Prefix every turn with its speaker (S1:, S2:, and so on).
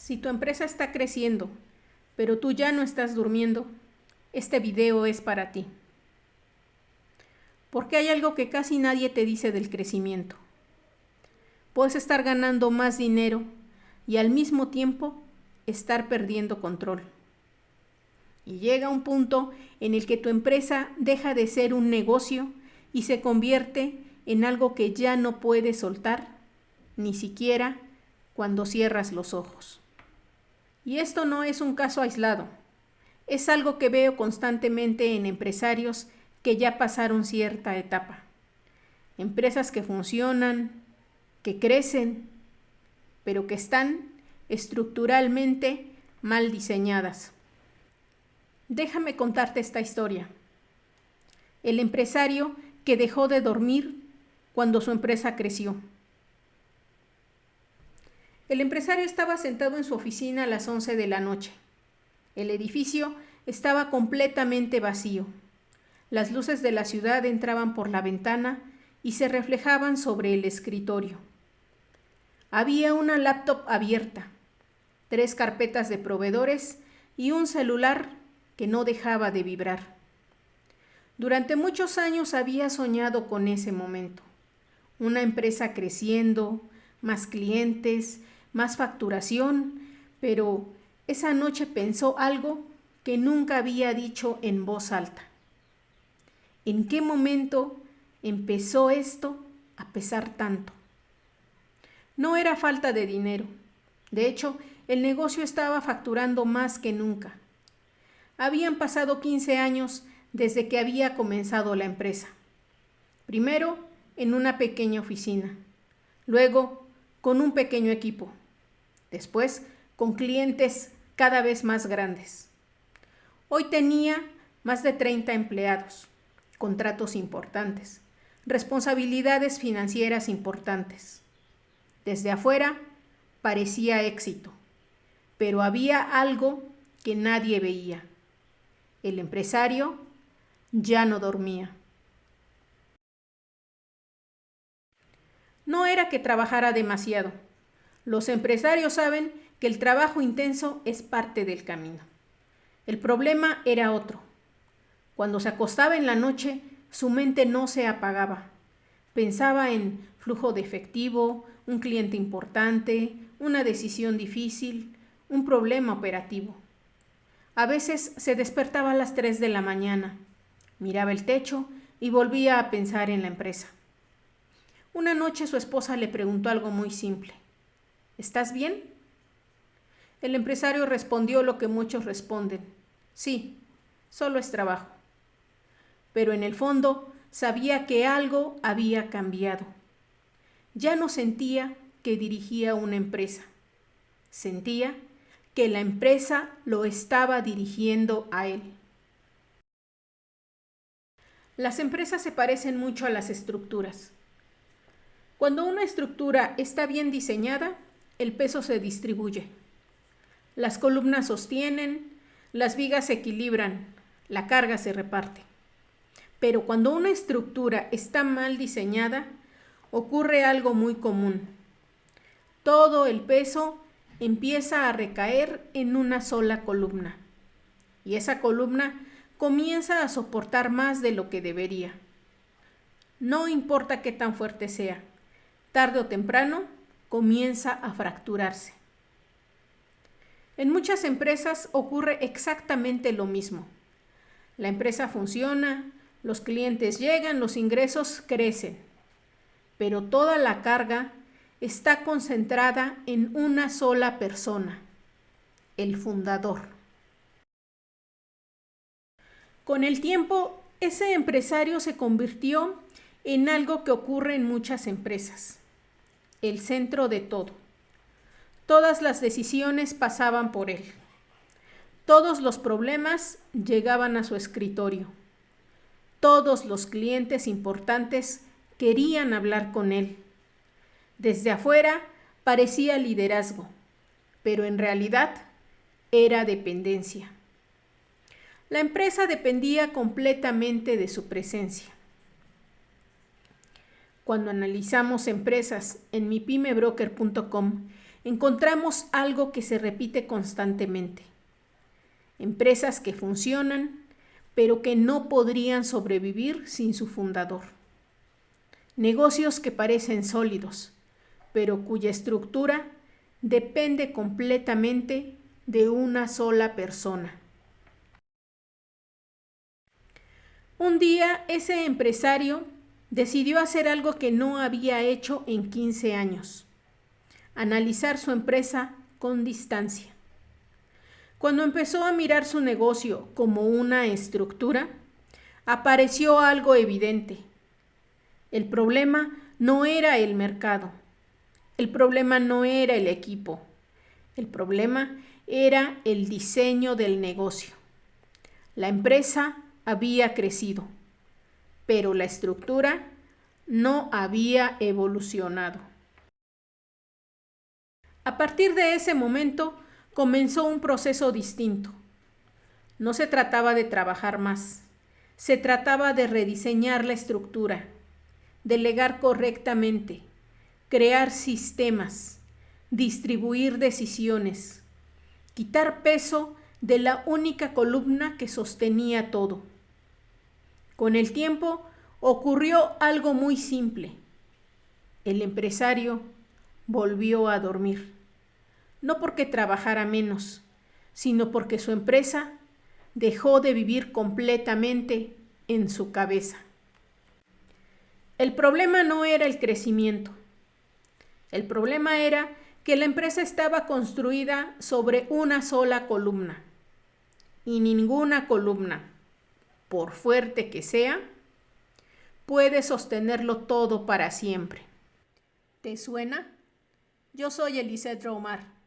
S1: Si tu empresa está creciendo, pero tú ya no estás durmiendo, este video es para ti. Porque hay algo que casi nadie te dice del crecimiento. Puedes estar ganando más dinero y al mismo tiempo estar perdiendo control. Y llega un punto en el que tu empresa deja de ser un negocio y se convierte en algo que ya no puedes soltar, ni siquiera cuando cierras los ojos. Y esto no es un caso aislado, es algo que veo constantemente en empresarios que ya pasaron cierta etapa. Empresas que funcionan, que crecen, pero que están estructuralmente mal diseñadas. Déjame contarte esta historia. El empresario que dejó de dormir cuando su empresa creció. El empresario estaba sentado en su oficina a las 11 de la noche. El edificio estaba completamente vacío. Las luces de la ciudad entraban por la ventana y se reflejaban sobre el escritorio. Había una laptop abierta, 3 carpetas de proveedores y un celular que no dejaba de vibrar. Durante muchos años había soñado con ese momento. Una empresa creciendo, más clientes, más facturación, pero esa noche pensó algo que nunca había dicho en voz alta. ¿En qué momento empezó esto a pesar tanto? No era falta de dinero. De hecho, el negocio estaba facturando más que nunca. Habían pasado 15 años desde que había comenzado la empresa. Primero en una pequeña oficina, luego con un pequeño equipo, después con clientes cada vez más grandes. Hoy tenía más de 30 empleados, contratos importantes, responsabilidades financieras importantes. Desde afuera parecía éxito, pero había algo que nadie veía. El empresario ya no dormía. No era que trabajara demasiado. Los empresarios saben que el trabajo intenso es parte del camino. El problema era otro. Cuando se acostaba en la noche, su mente no se apagaba. Pensaba en flujo de efectivo, un cliente importante, una decisión difícil, un problema operativo. A veces se despertaba a las 3 de la mañana, miraba el techo y volvía a pensar en la empresa. Una noche su esposa le preguntó algo muy simple. ¿Estás bien? El empresario respondió lo que muchos responden. Sí, solo es trabajo. Pero en el fondo sabía que algo había cambiado. Ya no sentía que dirigía una empresa. Sentía que la empresa lo estaba dirigiendo a él. Las empresas se parecen mucho a las estructuras. Cuando una estructura está bien diseñada, el peso se distribuye. Las columnas sostienen, las vigas se equilibran, la carga se reparte. Pero cuando una estructura está mal diseñada, ocurre algo muy común. Todo el peso empieza a recaer en una sola columna. Y esa columna comienza a soportar más de lo que debería. No importa qué tan fuerte sea, tarde o temprano comienza a fracturarse. En muchas empresas ocurre exactamente lo mismo. La empresa funciona, los clientes llegan, los ingresos crecen, pero toda la carga está concentrada en una sola persona, el fundador. Con el tiempo, ese empresario se convirtió en algo que ocurre en muchas empresas, el centro de todo. Todas las decisiones pasaban por él. Todos los problemas llegaban a su escritorio. Todos los clientes importantes querían hablar con él. Desde afuera parecía liderazgo, pero en realidad era dependencia. La empresa dependía completamente de su presencia. Cuando analizamos empresas en mipymebroker.com, encontramos algo que se repite constantemente. Empresas que funcionan, pero que no podrían sobrevivir sin su fundador. Negocios que parecen sólidos, pero cuya estructura depende completamente de una sola persona. Un día ese empresario decidió hacer algo que no había hecho en 15 años: analizar su empresa con distancia. Cuando empezó a mirar su negocio como una estructura, apareció algo evidente. El problema no era el mercado, el problema no era el equipo, el problema era el diseño del negocio. La empresa había crecido, pero la estructura no había evolucionado. A partir de ese momento comenzó un proceso distinto. No se trataba de trabajar más, se trataba de rediseñar la estructura, delegar correctamente, crear sistemas, distribuir decisiones, quitar peso de la única columna que sostenía todo. Con el tiempo ocurrió algo muy simple. El empresario volvió a dormir, no porque trabajara menos, sino porque su empresa dejó de vivir completamente en su cabeza. El problema no era el crecimiento. El problema era que la empresa estaba construida sobre una sola columna. Y ninguna columna, por fuerte que sea, puede sostenerlo todo para siempre. ¿Te suena? Yo soy Eliseth Romar.